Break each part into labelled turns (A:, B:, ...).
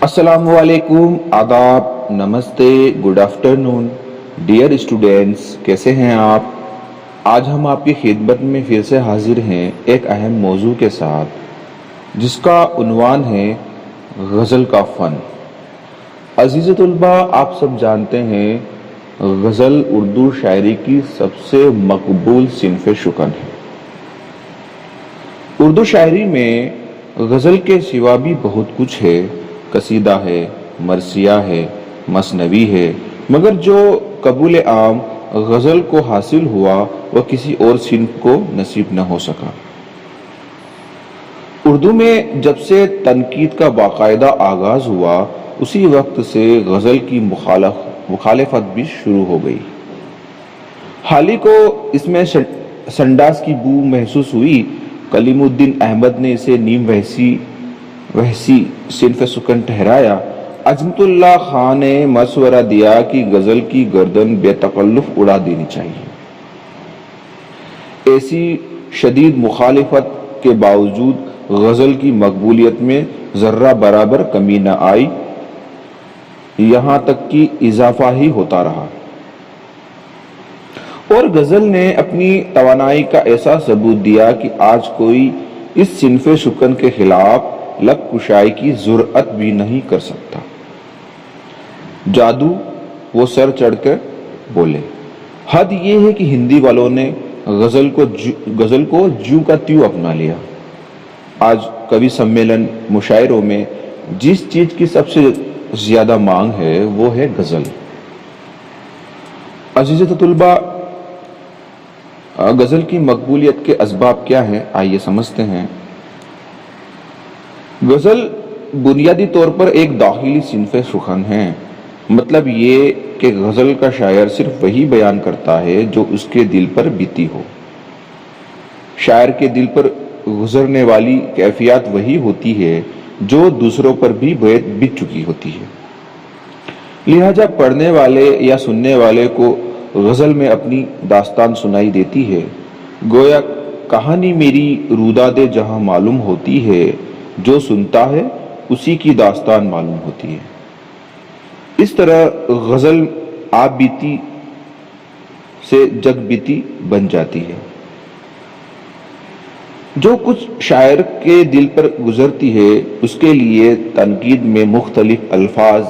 A: السلام علیکم، آداب، نمستے، گڈ آفٹرنون ڈیئر اسٹوڈینٹس، کیسے ہیں آپ؟ آج ہم آپ کی خدمت میں پھر سے حاضر ہیں ایک اہم موضوع کے ساتھ، جس کا عنوان ہے غزل کا فن۔ عزیز طلباء، آپ سب جانتے ہیں غزل اردو شاعری کی سب سے مقبول صنف شکن ہے۔ اردو شاعری میں غزل کے سوا بھی بہت کچھ ہے، قصیدہ ہے، مرثیہ ہے، مثنوی ہے، مگر جو قبول عام غزل کو حاصل ہوا وہ کسی اور صنف کو نصیب نہ ہو سکا۔ اردو میں جب سے تنقید کا باقاعدہ آغاز ہوا، اسی وقت سے غزل کی مخالفت بھی شروع ہو گئی۔ حال ہی کو اس میں سنڈاس کی بو محسوس ہوئی۔ کلیم الدین احمد نے اسے نیم وحشی صنف سکن ٹھہرایا۔ عظمت اللہ خان نے مشورہ دیا کہ غزل کی گردن بے تکلف اڑا دینی چاہیے۔ ایسی شدید مخالفت کے باوجود غزل کی مقبولیت میں ذرہ برابر کمی نہ آئی، یہاں تک کہ اضافہ ہی ہوتا رہا، اور غزل نے اپنی توانائی کا ایسا ثبوت دیا کہ آج کوئی اس صنف سکن کے خلاف لب کشائی کی جرأت بھی نہیں کر سکتا۔ جادو، وہ سر چڑھ کر بولے۔ حد یہ ہے کہ ہندی والوں نے غزل کو جوں کا تیوں اپنا لیا۔ آج کوی سمیلن، مشاعروں میں جس چیز کی سب سے زیادہ مانگ ہے وہ ہے غزل۔ عزیز طلباء، غزل کی مقبولیت کے اسباب کیا ہیں؟ آئیے سمجھتے ہیں۔ غزل بنیادی طور پر ایک داخلی صنف سخن ہے۔ مطلب یہ کہ غزل کا شاعر صرف وہی بیان کرتا ہے جو اس کے دل پر بیتی ہو۔ شاعر کے دل پر گزرنے والی کیفیات وہی ہوتی ہے جو دوسروں پر بھی بیت چکی ہوتی ہے۔ لہذا پڑھنے والے یا سننے والے کو غزل میں اپنی داستان سنائی دیتی ہے، گویا کہانی میری روداد جہاں معلوم ہوتی ہے، جو سنتا ہے اسی کی داستان معلوم ہوتی ہے۔ اس طرح غزل آپ بیتی سے جگ بیتی بن جاتی ہے۔ جو کچھ شاعر کے دل پر گزرتی ہے اس کے لیے تنقید میں مختلف الفاظ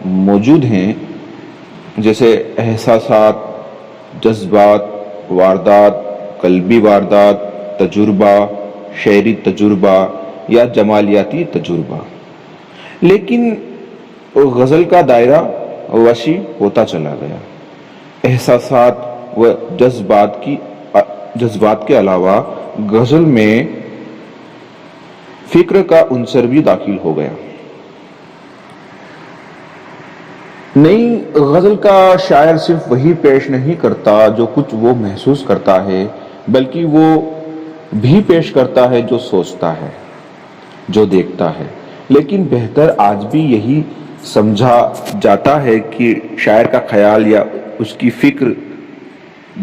A: موجود ہیں، جیسے احساسات، جذبات، واردات، قلبی واردات، تجربہ، شعری تجربہ یا جمالیاتی تجربہ۔ لیکن غزل کا دائرہ وسیع ہوتا چلا گیا۔ احساسات و جذبات کے علاوہ غزل میں فکر کا عنصر بھی داخل ہو گیا۔ نئی غزل کا شاعر صرف وہی پیش نہیں کرتا جو کچھ وہ محسوس کرتا ہے، بلکہ وہ بھی پیش کرتا ہے جو سوچتا ہے، جو دیکھتا ہے۔ لیکن بہتر آج بھی یہی سمجھا جاتا ہے کہ شاعر کا خیال یا اس کی فکر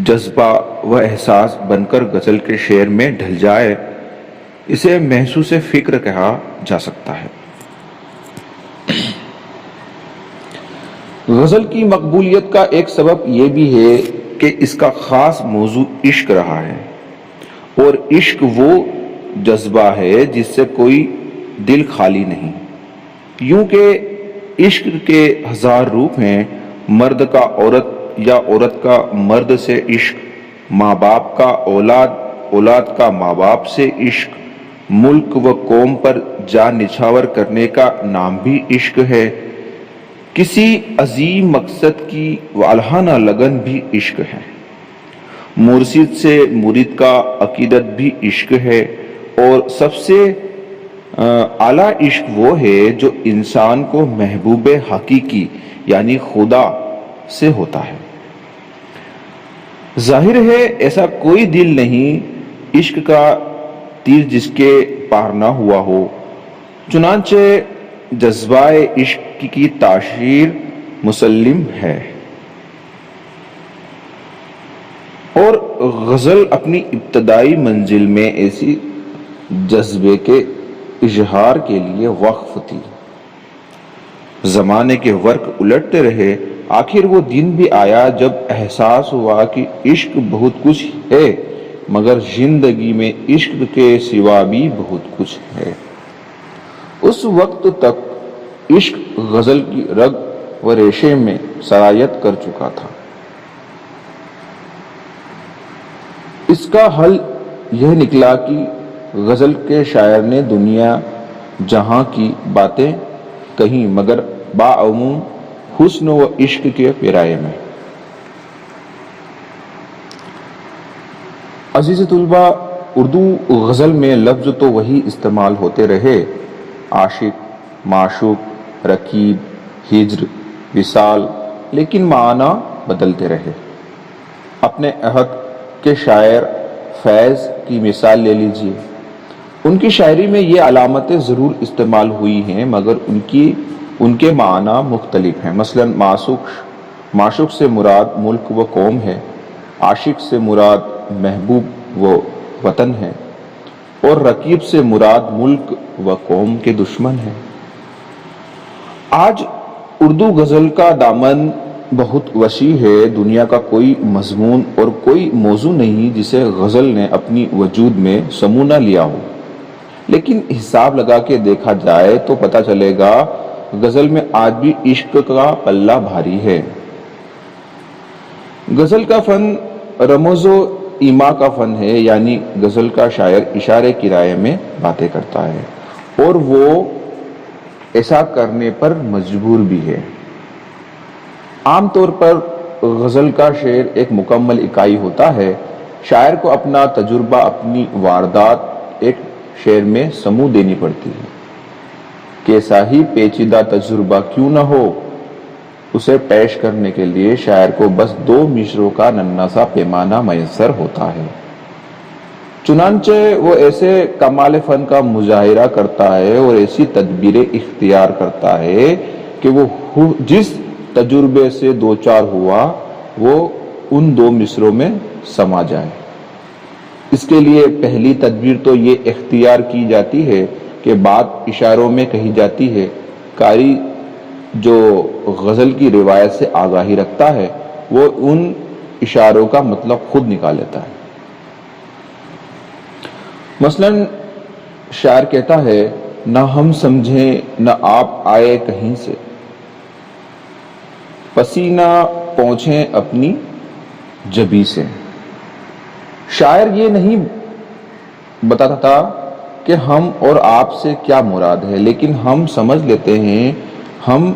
A: جذبہ و احساس بن کر غزل کے شعر میں ڈھل جائے، اسے محسوس فکر کہا جا سکتا ہے۔ غزل کی مقبولیت کا ایک سبب یہ بھی ہے کہ اس کا خاص موضوع عشق رہا ہے، اور عشق وہ جذبہ ہے جس سے کوئی دل خالی نہیں۔ یوں کہ عشق کے ہزار روپ ہیں، مرد کا عورت یا عورت کا مرد سے عشق، ماں باپ کا اولاد، اولاد کا ماں باپ سے عشق، ملک و قوم پر جان نچھاور کرنے کا نام بھی عشق ہے، کسی عظیم مقصد کی والہانہ لگن بھی عشق ہے، مرشد سے مرید کا عقیدت بھی عشق ہے، اور سب سے اعلیٰ عشق وہ ہے جو انسان کو محبوب حقیقی یعنی خدا سے ہوتا ہے۔ ظاہر ہے ایسا کوئی دل نہیں عشق کا تیر جس کے پار نہ ہوا ہو، چنانچہ جذبہ عشق کی تاشیر مسلم ہے، اور غزل اپنی ابتدائی منزل میں ایسی جذبے کے اظہار کے لیے وقف تھی۔ زمانے کے ورق الٹتے رہے، آخر وہ دن بھی آیا جب احساس ہوا کہ عشق بہت کچھ ہے، مگر زندگی میں عشق کے سوا بھی بہت کچھ ہے۔ اس وقت تک عشق غزل کی رگ و ریشے میں سرایت کر چکا تھا۔ اس کا حل یہ نکلا کہ غزل کے شاعر نے دنیا جہاں کی باتیں کہیں، مگر بعموم حسن و عشق کے پیرائے میں۔ عزیز طلباء، اردو غزل میں لفظ تو وہی استعمال ہوتے رہے، عاشق، معشوق، رکیب، ہجر، وصال، لیکن معنی بدلتے رہے۔ اپنے عہد کے شاعر فیض کی مثال لے لیجیے، ان کی شاعری میں یہ علامتیں ضرور استعمال ہوئی ہیں، مگر ان کے معنی مختلف ہیں۔ مثلا معشوق سے مراد ملک و قوم ہے، عاشق سے مراد محبوب و وطن ہے، اور رکیب سے مراد ملک و قوم کے دشمن ہے۔ آج اردو غزل کا دامن بہت وسیع ہے، دنیا کا کوئی مضمون اور کوئی موضوع نہیں جسے غزل نے اپنی وجود میں سمو نہ لیا ہو۔ لیکن حساب لگا کے دیکھا جائے تو پتہ چلے گا غزل میں آج بھی عشق کا پلہ بھاری ہے۔ غزل کا فن رمز و ایما کا فن ہے، یعنی غزل کا شاعر اشارے کرائے میں باتیں کرتا ہے، اور وہ ایسا کرنے پر مجبور بھی ہے۔ عام طور پر غزل کا شعر ایک مکمل اکائی ہوتا ہے، شاعر کو اپنا تجربہ، اپنی واردات ایک شعر میں سمو دینی پڑتی ہے۔ کیسا ہی پیچیدہ تجربہ کیوں نہ ہو، اسے پیش کرنے کے لیے شاعر کو بس 2 مصرعوں کا ننھا سا پیمانہ میسر ہوتا ہے۔ چنانچہ وہ ایسے کمال فن کا مظاہرہ کرتا ہے اور ایسی تدبیریں اختیار کرتا ہے کہ وہ جس تجربے سے دوچار ہوا وہ ان 2 مصرعوں میں سما جائے۔ اس کے لیے پہلی تدبیر تو یہ اختیار کی جاتی ہے کہ بات اشاروں میں کہی جاتی ہے۔ قاری جو غزل کی روایت سے آگاہی رکھتا ہے وہ ان اشاروں کا مطلب خود نکال لیتا ہے۔ مثلا شاعر کہتا ہے، نہ ہم سمجھیں نہ آپ آئے کہیں سے، پسینہ پہنچیں اپنی جبی سے۔ شاعر یہ نہیں بتاتا تھا کہ ہم اور آپ سے کیا مراد ہے، لیکن ہم سمجھ لیتے ہیں ہم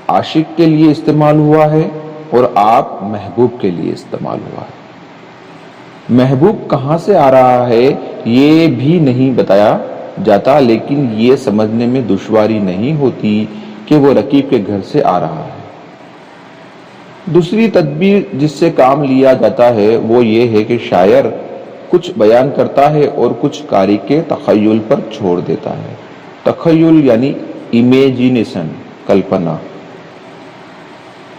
A: عاشق کے لیے استعمال ہوا ہے اور آپ محبوب کے لیے استعمال ہوا ہے۔ محبوب کہاں سے آ رہا ہے یہ بھی نہیں بتایا جاتا، لیکن یہ سمجھنے میں دشواری نہیں ہوتی کہ وہ رکیب کے گھر سے آ رہا ہے۔ دوسری تدبیر جس سے کام لیا جاتا ہے وہ یہ ہے کہ شاعر کچھ بیان کرتا ہے اور کچھ قاری کے تخیل پر چھوڑ دیتا ہے۔ تخیل یعنی امیجینیشن، کلپنا۔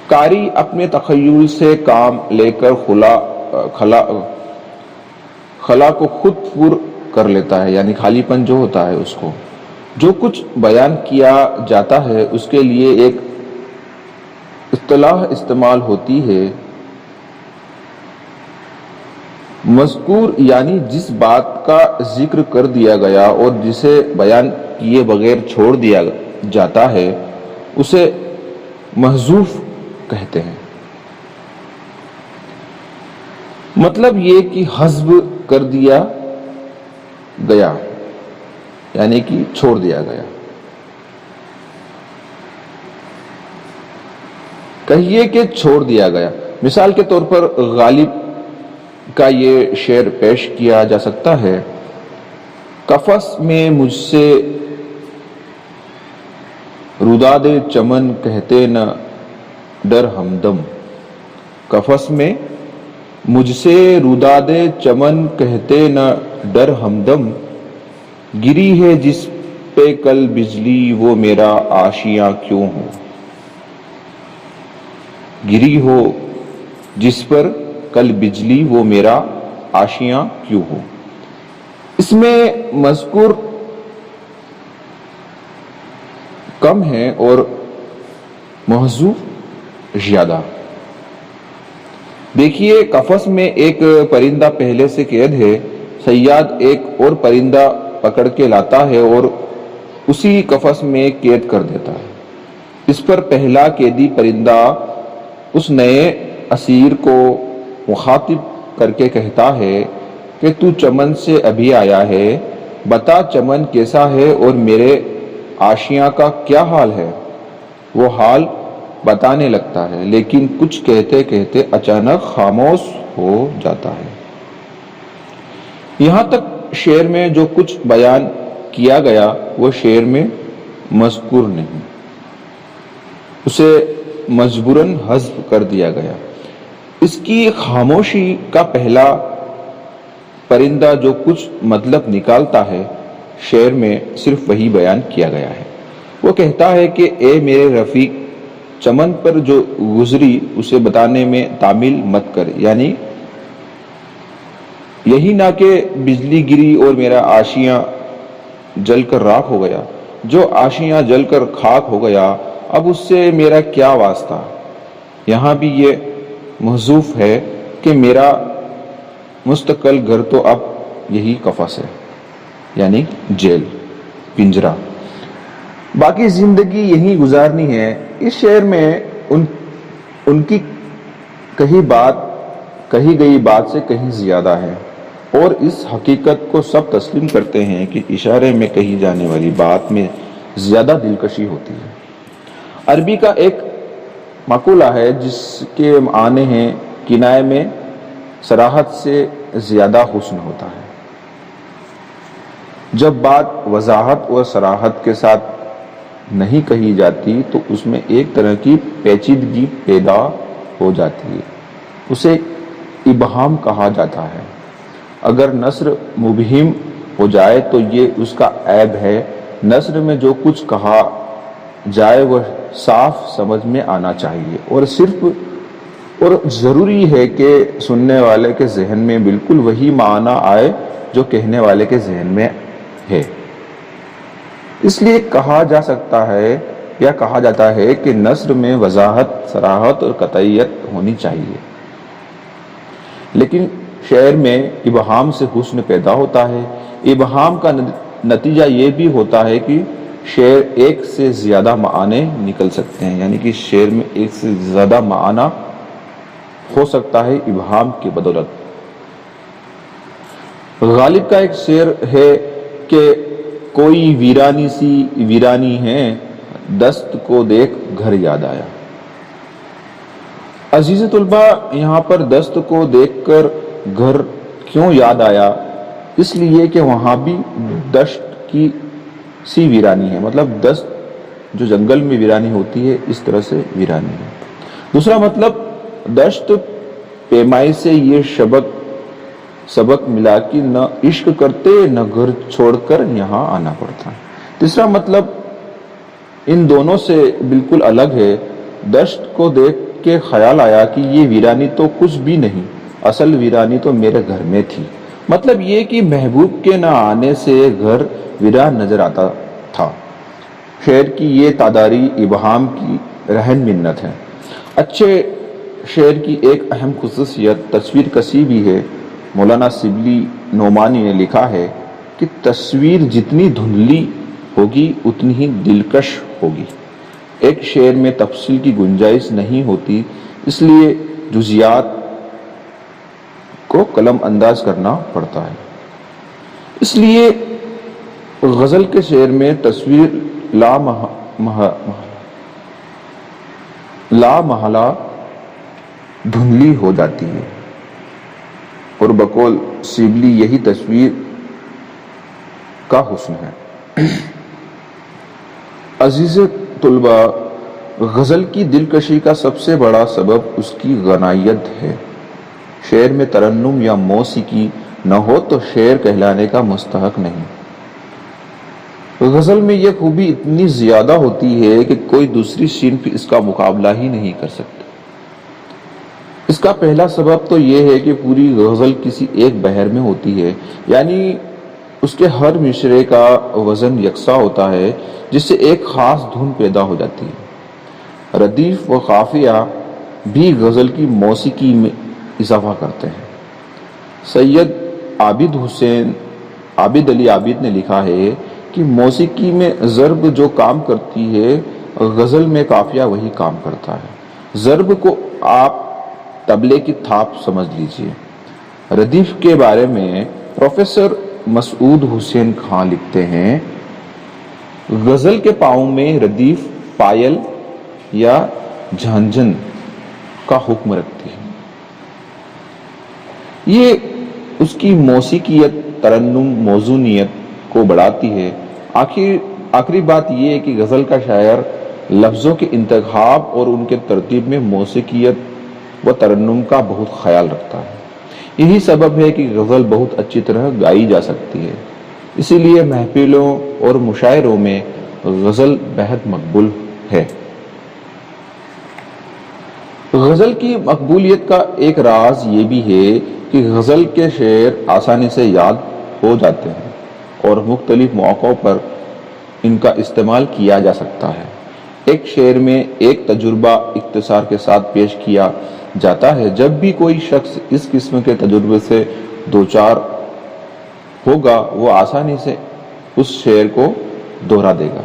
A: قاری اپنے تخیل سے کام لے کر خلا کو خود پر کر لیتا ہے، یعنی خالی پن جو ہوتا ہے اس کو۔ جو کچھ بیان کیا جاتا ہے اس کے لیے ایک اصطلاح استعمال ہوتی ہے، مذکور، یعنی جس بات کا ذکر کر دیا گیا اور جسے بیان کیے بغیر چھوڑ دیا جاتا ہے اسے محذوف کہتے ہیں۔ مطلب یہ کہ حذف کر دیا گیا، یعنی کہ چھوڑ دیا گیا۔ کہیے کہ چھوڑ دیا گیا۔ مثال کے طور پر غالب کا یہ شعر پیش کیا جا سکتا ہے، قفس میں مجھ سے روداد چمن کہتے نہ ڈر ہمدم۔ قفس میں مجھ سے روداد چمن کہتے نہ ڈر ہمدم، گری ہے جس پہ کل بجلی وہ میرا آشیاں کیوں ہو۔ گری ہو جس پر کل بجلی وہ میرا آشیاں کیوں ہو۔ اس میں مذکور کم ہے اور محذوف زیادہ۔ دیکھیے قفس میں ایک پرندہ پہلے سے قید ہے، صیاد ایک اور پرندہ پکڑ کے لاتا ہے اور اسی قفس میں قید کر دیتا ہے۔ اس پر پہلا قیدی پرندہ اس نئے اسیر کو مخاطب کر کے کہتا ہے کہ تو چمن سے ابھی آیا ہے، بتا چمن کیسا ہے اور میرے آشیاں کا کیا حال ہے۔ وہ حال بتانے لگتا ہے لیکن کچھ کہتے کہتے اچانک خاموش ہو جاتا ہے۔ یہاں تک شعر میں جو کچھ بیان کیا گیا وہ شعر میں مذکور نہیں، اسے مجبوراً حذف کر دیا گیا۔ اس کی خاموشی کا پہلا پرندہ جو کچھ مطلب نکالتا ہے، شعر میں صرف وہی بیان کیا گیا ہے۔ وہ کہتا ہے کہ اے میرے رفیق، چمن پر جو گزری اسے بتانے میں تعمیل مت کر، یعنی یہی نہ کہ بجلی گری اور میرا آشیاں جل کر راکھ ہو گیا۔ جو آشیاں جل کر خاک ہو گیا اب اس سے میرا کیا واسطہ۔ یہاں بھی یہ محذوف ہے کہ میرا مستقل گھر تو اب یہی قفس ہے، یعنی جیل، پنجرہ، باقی زندگی یہی گزارنی ہے۔ اس شعر میں ان کی کہی گئی بات سے کہیں زیادہ ہے، اور اس حقیقت کو سب تسلیم کرتے ہیں کہ اشارے میں کہی جانے والی بات میں زیادہ دلکشی ہوتی ہے۔ عربی کا ایک مقولہ ہے جس کے معنی ہیں کنایے میں صراحت سے زیادہ حسن ہوتا ہے۔ جب بات وضاحت اور صراحت کے ساتھ نہیں کہی جاتی تو اس میں ایک طرح کی پیچیدگی پیدا ہو جاتی ہے، اسے ابہام کہا جاتا ہے۔ اگر نثر مبہم ہو جائے تو یہ اس کا عیب ہے۔ نثر میں جو کچھ کہا جائے وہ صاف سمجھ میں آنا چاہیے، اور ضروری ہے کہ سننے والے کے ذہن میں بالکل وہی معنی آئے جو کہنے والے کے ذہن میں ہے۔ اس لیے کہا جاتا ہے کہ نثر میں وضاحت، صراحت اور قطعیت ہونی چاہیے، لیکن شعر میں ابہام سے حسن پیدا ہوتا ہے۔ ابہام کا نتیجہ یہ بھی ہوتا ہے کہ شعر ایک سے زیادہ معنی نکل سکتے ہیں، یعنی کہ شعر میں ایک سے زیادہ معنی ہو سکتا ہے ابہام کی بدولت۔ غالب کا ایک شعر ہے کہ کوئی ویرانی سی ویرانی ہے، دست کو دیکھ گھر یاد آیا۔ عزیز طلبہ، یہاں پر دست کو دیکھ کر گھر کیوں یاد آیا؟ اس لیے کہ وہاں بھی دشت کی سی ویرانی ہے، مطلب دست جو جنگل میں ویرانی ہوتی ہے اس طرح سے ویرانی ہے۔ دوسرا مطلب دشت پیمائی سے یہ سبق ملا کہ نہ عشق کرتے نہ گھر چھوڑ کر یہاں آنا پڑتا۔ تیسرا مطلب ان دونوں سے بالکل الگ ہے۔ دشت کو دیکھ کے خیال آیا کہ یہ ویرانی تو کچھ بھی نہیں، اصل ویرانی تو میرے گھر میں تھی۔ مطلب یہ کہ محبوب کے نہ آنے سے گھر ویران نظر آتا تھا۔ شعر کی یہ تعداری ابہام کی رہن منت ہے۔ اچھے شعر کی ایک اہم خصوصیت تصویر کشی بھی ہے۔ مولانا شبلی نعمانی نے لکھا ہے کہ تصویر جتنی دھندلی ہوگی اتنی ہی دلکش ہوگی۔ ایک شعر میں تفصیل کی گنجائش نہیں ہوتی، اس لیے جزیات کو قلم انداز کرنا پڑتا ہے۔ اس لیے غزل کے شعر میں تصویر لا محالہ دھندلی ہو جاتی ہے، اور بقول شبلی یہی تصویر کا حسن ہے۔ عزیز طلبہ، غزل کی دلکشی کا سب سے بڑا سبب اس کی غنائیت ہے۔ شعر میں ترنم یا موسیقی نہ ہو تو شعر کہلانے کا مستحق نہیں۔ غزل میں یہ خوبی اتنی زیادہ ہوتی ہے کہ کوئی دوسری صنف اس کا مقابلہ ہی نہیں کر سکتی۔ اس کا پہلا سبب تو یہ ہے کہ پوری غزل کسی ایک بحر میں ہوتی ہے، یعنی اس کے ہر مصرعے کا وزن یکساں ہوتا ہے، جس سے ایک خاص دھن پیدا ہو جاتی ہے۔ ردیف و قافیہ بھی غزل کی موسیقی میں اضافہ کرتے ہیں۔ سید عابد علی عابد نے لکھا ہے کہ موسیقی میں ضرب جو کام کرتی ہے غزل میں قافیہ وہی کام کرتا ہے۔ ضرب کو آپ طبلے کی تھاپ سمجھ لیجئے۔ ردیف کے بارے میں پروفیسر مسعود حسین خان لکھتے ہیں، غزل کے پاؤں میں ردیف پائل یا جھنجھن کا حکم رکھتی ہے۔ یہ اس کی موسیقیت، ترنم، موزونیت کو بڑھاتی ہے۔ آخری بات یہ ہے کہ غزل کا شاعر لفظوں کے انتخاب اور ان کے ترتیب میں موسیقیت و ترنم کا بہت خیال رکھتا ہے۔ یہی سبب ہے کہ غزل بہت اچھی طرح گائی جا سکتی ہے، اسی لیے محفلوں اور مشاعروں میں غزل بہت مقبول ہے۔ غزل کی مقبولیت کا ایک راز یہ بھی ہے کہ غزل کے شعر آسانی سے یاد ہو جاتے ہیں اور مختلف موقعوں پر ان کا استعمال کیا جا سکتا ہے۔ ایک شعر میں ایک تجربہ اختصار کے ساتھ پیش کیا جاتا ہے۔ جب بھی کوئی شخص اس قسم کے تجربے سے دوچار ہوگا وہ آسانی سے اس شعر کو دہرا دے گا۔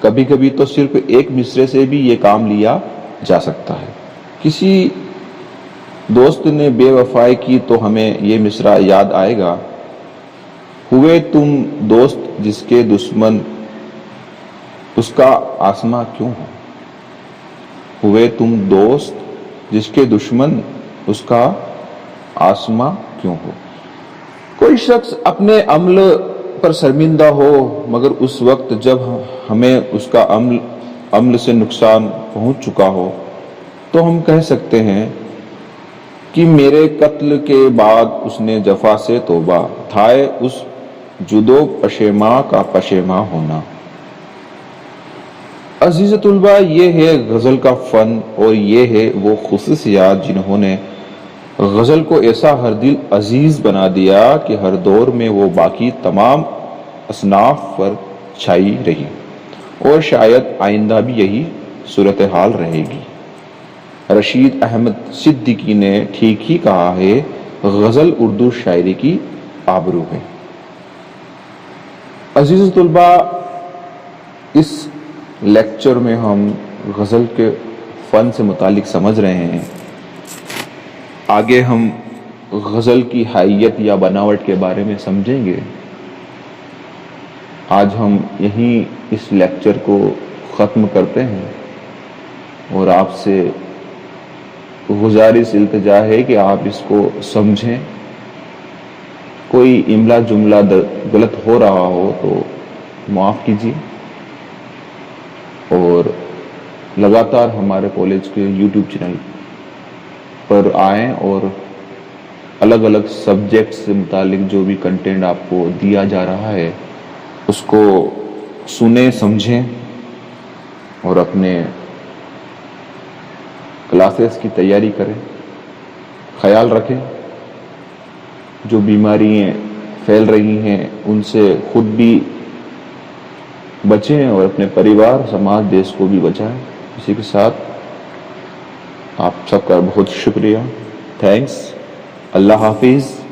A: کبھی کبھی تو صرف ایک مصرعے سے بھی یہ کام لیا جا سکتا ہے۔ کسی دوست نے بے وفائی کی تو ہمیں یہ مصرعہ یاد آئے گا، ہوئے تم دوست جس کے دشمن اس کا آسماں کیوں ہو۔ ہوئے تم دوست جس کے دشمن اس کا آسماں کیوں ہو۔ کوئی شخص اپنے عمل پر شرمندہ ہو مگر اس وقت جب ہمیں اس کا عمل سے نقصان پہنچ چکا ہو تو ہم کہہ سکتے ہیں کہ میرے قتل کے بعد اس نے جفا سے توبہ، تھائے اس جدو پشیماں کا پشیماں ہونا۔ عزیز طلبہ، یہ ہے غزل کا فن اور یہ ہے وہ خصوصیات جنہوں نے غزل کو ایسا ہر دل عزیز بنا دیا کہ ہر دور میں وہ باقی تمام اصناف پر چھائی رہی اور شاید آئندہ بھی یہی صورتحال رہے گی۔ رشید احمد صدیقی نے ٹھیک ہی کہا ہے، غزل اردو شاعری کی آبرو ہے۔ عزیز طلبہ، اس لیکچر میں ہم غزل کے فن سے متعلق سمجھ رہے ہیں۔ آگے ہم غزل کی حیت یا بناوٹ کے بارے میں سمجھیں گے۔ آج ہم یہیں اس لیکچر کو ختم کرتے ہیں اور آپ سے گزارش التجا ہے کہ آپ اس کو سمجھیں۔ کوئی املا جملہ غلط ہو رہا ہو تو معاف کیجیے اور لگاتار ہمارے کالج کے یوٹیوب چینل پر آئیں اور الگ الگ سبجیکٹ سے متعلق جو بھی کنٹینٹ آپ کو دیا جا رہا ہے اس کو سنیں، سمجھیں اور اپنے کلاسز کی تیاری کریں۔ خیال رکھیں، جو بیماریاں پھیل رہی ہیں ان سے خود بھی بچیں اور اپنے پریوار، سماج، دیش کو بھی بچائیں۔ اسی کے ساتھ آپ سب کا بہت شکریہ۔ تھینکس۔ اللہ حافظ۔